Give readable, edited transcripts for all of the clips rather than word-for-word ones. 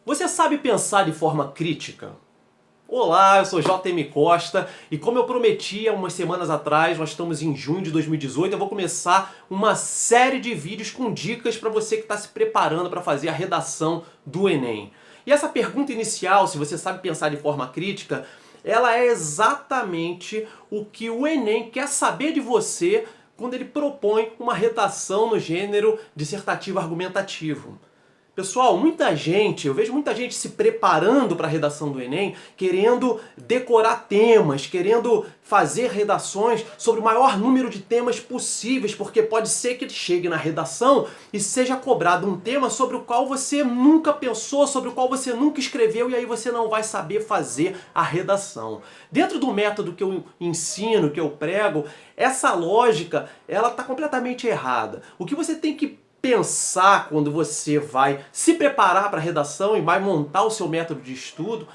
Você sabe pensar de forma crítica? Olá, eu sou JM Costa e como eu prometi há umas semanas atrás, nós estamos em junho de 2018, eu vou começar uma série de vídeos com dicas para você que está se preparando para fazer a redação do Enem. E essa pergunta inicial, se você sabe pensar de forma crítica, ela é exatamente o que o Enem quer saber de você quando ele propõe uma redação no gênero dissertativo argumentativo. Pessoal, eu vejo muita gente se preparando para a redação do Enem, querendo decorar temas, querendo fazer redações sobre o maior número de temas possíveis, porque pode ser que ele chegue na redação e seja cobrado um tema sobre o qual você nunca pensou, sobre o qual você nunca escreveu, e aí você não vai saber fazer a redação. Dentro do método que eu ensino, que eu prego, essa lógica, ela está completamente errada. O que você tem que pensar quando você vai se preparar para a redação e vai montar o seu método de estudo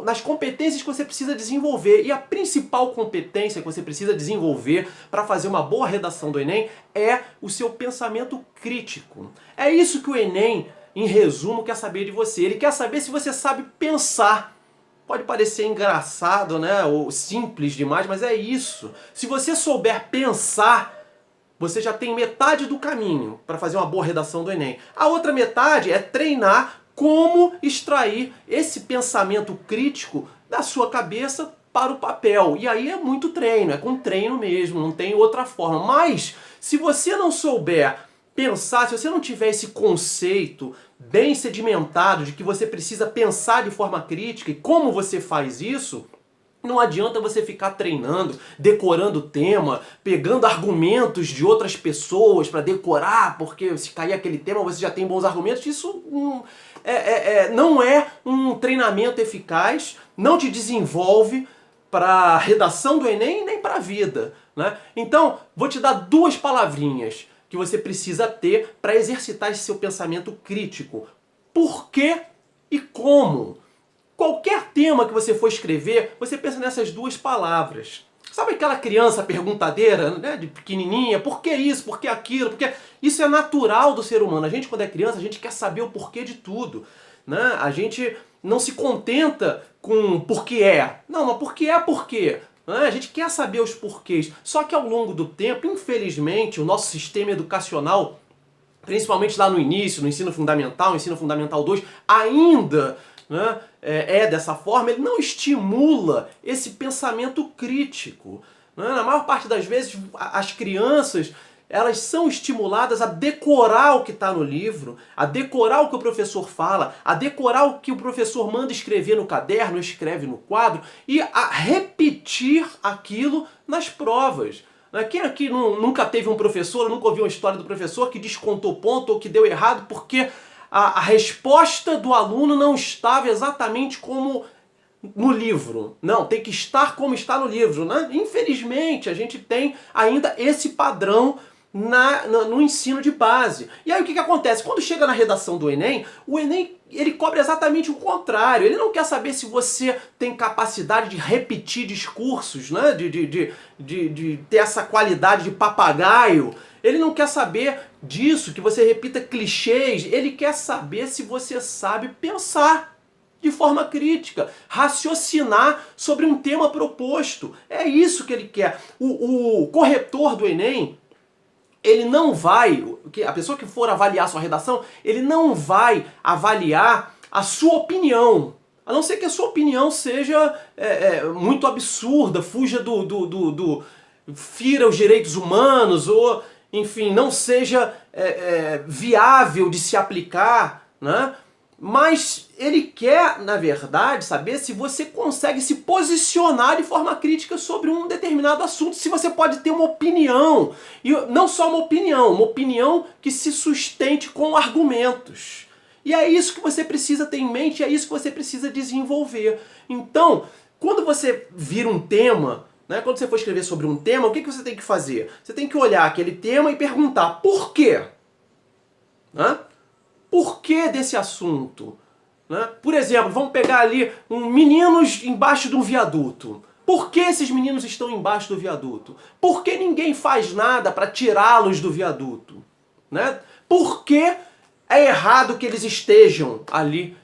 nas competências que você precisa desenvolver. E a principal competência que você precisa desenvolver para fazer uma boa redação do Enem é o seu pensamento crítico. É isso que o Enem, em resumo, quer saber de você. Ele quer saber se você sabe pensar. Pode parecer engraçado, né, ou simples demais, mas é isso. Se você souber pensar, você já tem metade do caminho para fazer uma boa redação do Enem. A outra metade é treinar como extrair esse pensamento crítico da sua cabeça para o papel. E aí é muito treino, é com treino mesmo, não tem outra forma. Mas se você não souber pensar, se você não tiver esse conceito bem sedimentado de que você precisa pensar de forma crítica e como você faz isso, não adianta você ficar treinando, decorando o tema, pegando argumentos de outras pessoas para decorar, porque se cair aquele tema você já tem bons argumentos. Isso não é um treinamento eficaz, não te desenvolve para a redação do Enem nem para a vida, né? Então, vou te dar duas palavrinhas que você precisa ter para exercitar esse seu pensamento crítico. Por quê e como? Qualquer tema que você for escrever, você pensa nessas duas palavras. Sabe aquela criança perguntadeira, né, de pequenininha? Por que isso? Por que aquilo? Porque isso é natural do ser humano. A gente, quando é criança, a gente quer saber o porquê de tudo, né? A gente não se contenta com porque é. Não, mas porque é porquê. A gente quer saber os porquês. Só que ao longo do tempo, infelizmente, o nosso sistema educacional, principalmente lá no início, no ensino fundamental 2, ainda, né, é dessa forma, ele não estimula esse pensamento crítico. Né? Na maior parte das vezes, as crianças, elas são estimuladas a decorar o que está no livro, a decorar o que o professor fala, a decorar o que o professor manda escrever no caderno, escreve no quadro, e a repetir aquilo nas provas. Quem aqui nunca teve um professor, nunca ouviu uma história do professor que descontou ponto ou que deu errado porque a resposta do aluno não estava exatamente como no livro? Não, tem que estar como está no livro, né? Infelizmente, a gente tem ainda esse padrão no ensino de base. E aí o que acontece? Quando chega na redação do Enem, o Enem ele cobra exatamente o contrário. Ele não quer saber se você tem capacidade de repetir discursos, né? de ter essa qualidade de papagaio. Ele não quer saber disso, que você repita clichês. Ele quer saber se você sabe pensar de forma crítica, raciocinar sobre um tema proposto. É isso que ele quer. O corretor do Enem, ele não vai, a pessoa que for avaliar a sua redação, ele não vai avaliar a sua opinião. A não ser que a sua opinião seja muito absurda, fuja fira os direitos humanos, ou, enfim, não seja viável de se aplicar, né? Mas ele quer, na verdade, saber se você consegue se posicionar de forma crítica sobre um determinado assunto, se você pode ter uma opinião, e não só uma opinião que se sustente com argumentos. E é isso que você precisa ter em mente, é isso que você precisa desenvolver. Então, quando você vira um tema, né, quando você for escrever sobre um tema, o que você tem que fazer? Você tem que olhar aquele tema e perguntar por quê? Né? Por que desse assunto? Né? Por exemplo, vamos pegar ali meninos embaixo de um viaduto. Por que esses meninos estão embaixo do viaduto? Por que ninguém faz nada para tirá-los do viaduto? Né? Por que é errado que eles estejam ali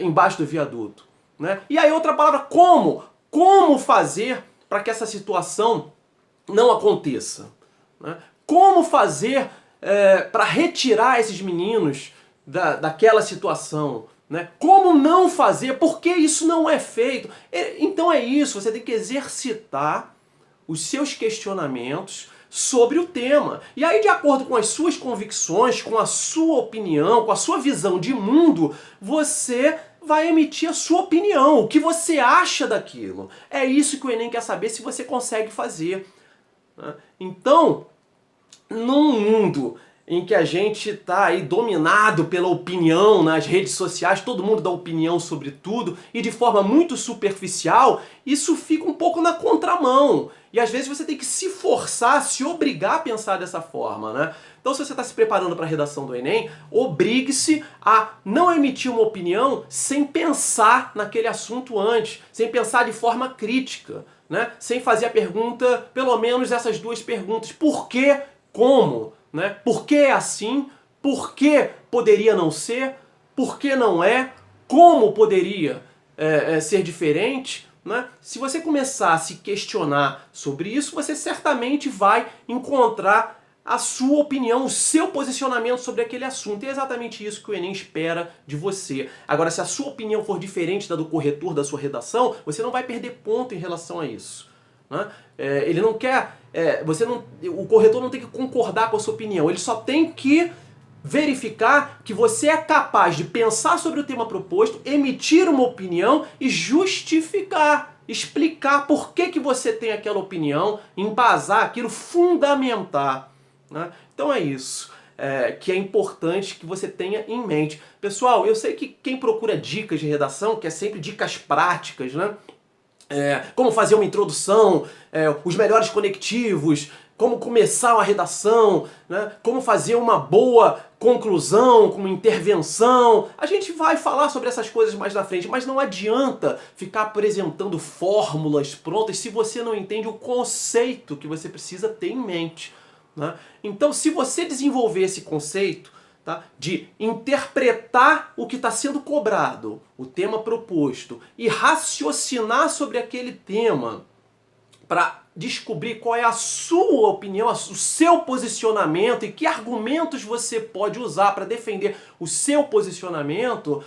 embaixo do viaduto, né? E aí outra palavra, como? Como fazer para que essa situação não aconteça, né? Como fazer para retirar esses meninos daquela situação, né? Como não fazer? Por que isso não é feito? Então é isso, você tem que exercitar os seus questionamentos sobre o tema. E aí, de acordo com as suas convicções, com a sua opinião, com a sua visão de mundo, você vai emitir a sua opinião, o que você acha daquilo. É isso que o Enem quer saber se você consegue fazer, né? Então, num mundo em que a gente está aí dominado pela opinião nas redes sociais, todo mundo dá opinião sobre tudo e de forma muito superficial, isso fica um pouco na contramão. E às vezes você tem que se forçar, se obrigar a pensar dessa forma, né? Então, se você está se preparando para a redação do Enem, obrigue-se a não emitir uma opinião sem pensar naquele assunto antes, sem pensar de forma crítica, né? Sem fazer a pergunta, pelo menos essas duas perguntas: por quê? Como? Né? Por que é assim? Por que poderia não ser? Por que não é? Como poderia ser diferente? Né? Se você começar a se questionar sobre isso, você certamente vai encontrar a sua opinião, o seu posicionamento sobre aquele assunto. E é exatamente isso que o Enem espera de você. Agora, se a sua opinião for diferente da do corretor da sua redação, você não vai perder ponto em relação a isso, né? Ele não quer... o corretor não tem que concordar com a sua opinião, ele só tem que verificar que você é capaz de pensar sobre o tema proposto, emitir uma opinião e justificar, explicar por que você tem aquela opinião, embasar aquilo, fundamentar, né? Então é isso que é importante que você tenha em mente. Pessoal, eu sei que quem procura dicas de redação quer sempre dicas práticas, né? Como fazer uma introdução, os melhores conectivos, como começar uma redação, né? Como fazer uma boa conclusão, com uma intervenção. A gente vai falar sobre essas coisas mais na frente, mas não adianta ficar apresentando fórmulas prontas se você não entende o conceito que você precisa ter em mente, né? Então, se você desenvolver esse conceito, tá, de interpretar o que está sendo cobrado, o tema proposto, e raciocinar sobre aquele tema para descobrir qual é a sua opinião, o seu posicionamento e que argumentos você pode usar para defender o seu posicionamento,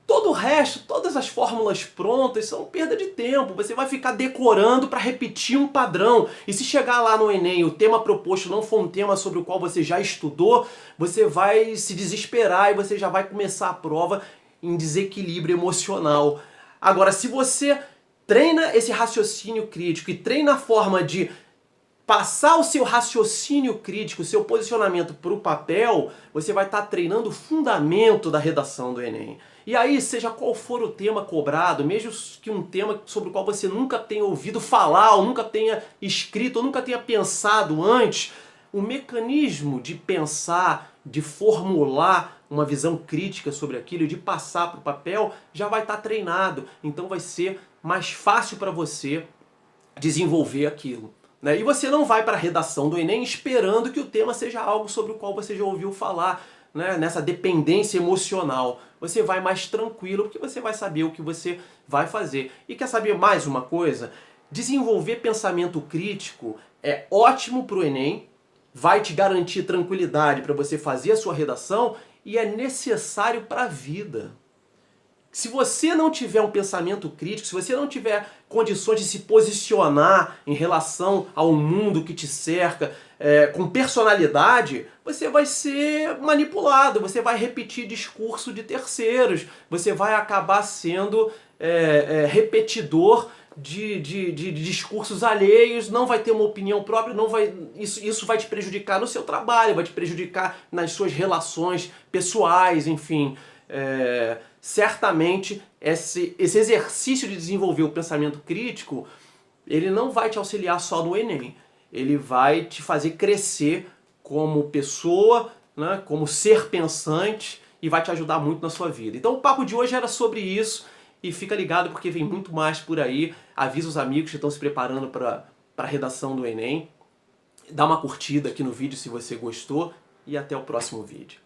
todo o resto, todas as fórmulas prontas são perda de tempo. Você vai ficar decorando para repetir um padrão. E se chegar lá no Enem e o tema proposto não for um tema sobre o qual você já estudou, você vai se desesperar e você já vai começar a prova em desequilíbrio emocional. Agora, se você treina esse raciocínio crítico e treina a forma de passar o seu raciocínio crítico, o seu posicionamento para o papel, você vai estar treinando o fundamento da redação do Enem. E aí, seja qual for o tema cobrado, mesmo que um tema sobre o qual você nunca tenha ouvido falar, ou nunca tenha escrito, ou nunca tenha pensado antes, o mecanismo de pensar, de formular uma visão crítica sobre aquilo, de passar para o papel, já vai estar treinado. Então vai ser mais fácil para você desenvolver aquilo, né? E você não vai para a redação do Enem esperando que o tema seja algo sobre o qual você já ouviu falar, né? Nessa dependência emocional. Você vai mais tranquilo porque você vai saber o que você vai fazer. E quer saber mais uma coisa? Desenvolver pensamento crítico é ótimo para o Enem, vai te garantir tranquilidade para você fazer a sua redação e é necessário para a vida. Se você não tiver um pensamento crítico, se você não tiver condições de se posicionar em relação ao mundo que te cerca, com personalidade, você vai ser manipulado, você vai repetir discurso de terceiros, você vai acabar sendo repetidor de discursos alheios, não vai ter uma opinião própria, isso vai te prejudicar no seu trabalho, vai te prejudicar nas suas relações pessoais, enfim. Certamente esse exercício de desenvolver o pensamento crítico, ele não vai te auxiliar só no Enem, ele vai te fazer crescer como pessoa, né, como ser pensante e vai te ajudar muito na sua vida. Então o papo de hoje era sobre isso e fica ligado porque vem muito mais por aí. Avisa os amigos que estão se preparando para a redação do Enem. Dá uma curtida aqui no vídeo se você gostou e até o próximo vídeo.